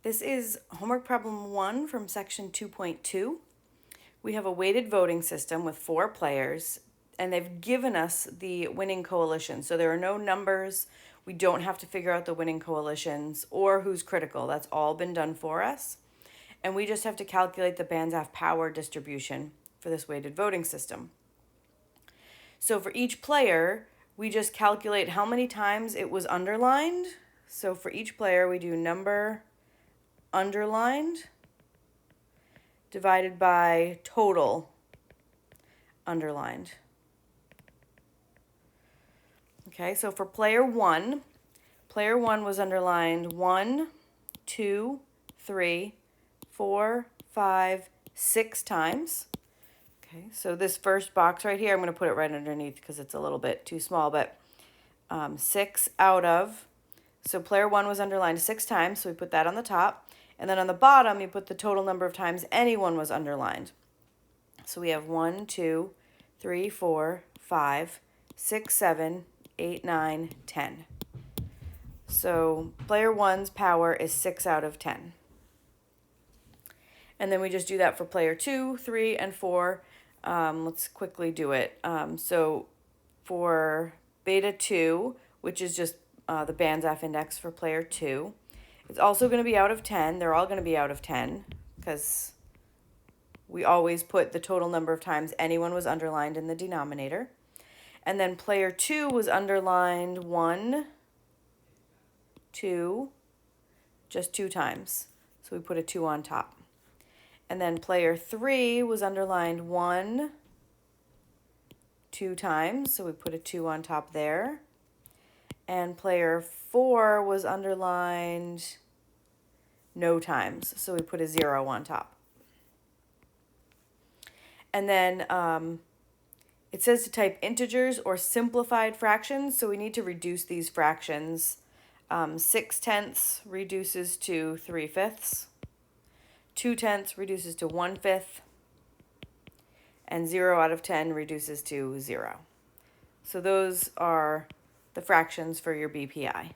This is homework problem 1 from section 2.2. We have a weighted voting system with 4 players, and they've given us the winning coalition. So there are no numbers. We don't have to figure out the winning coalitions or who's critical. That's all been done for us. And we just have to calculate the Banzhaf power distribution for this weighted voting system. So for each player, we just calculate how many times it was underlined. So for each player, we do number underlined divided by total underlined. Okay, so for player one was underlined 1, 2, 3, 4, 5, 6 times. Okay, so this first box right here, I'm going to put it right underneath because it's a little bit too small, but 6 out of. So player 1 was underlined 6 times, so we put that on the top. And then on the bottom, you put the total number of times anyone was underlined. So we have 1, 2, 3, 4, 5, 6, 7, 8, 9, 10. So player 1's power is 6 out of 10. And then we just do that for player 2, 3, and 4. Let's quickly do it. So for beta 2, which is just the Banzhaf index for player 2, it's also going to be out of 10. They're all going to be out of 10 because we always put the total number of times anyone was underlined in the denominator. And then player 2 was underlined 1, 2, just 2 times. So we put a 2 on top. And then player 3 was underlined 1, 2 times. So we put a 2 on top there. And player 4 was underlined no times. So we put a 0 on top. And then it says to type integers or simplified fractions. So we need to reduce these fractions. 6/10 reduces to 3/5. 2/10 reduces to 1/5. And 0 out of 10 reduces to 0. So those are the fractions for your BPI.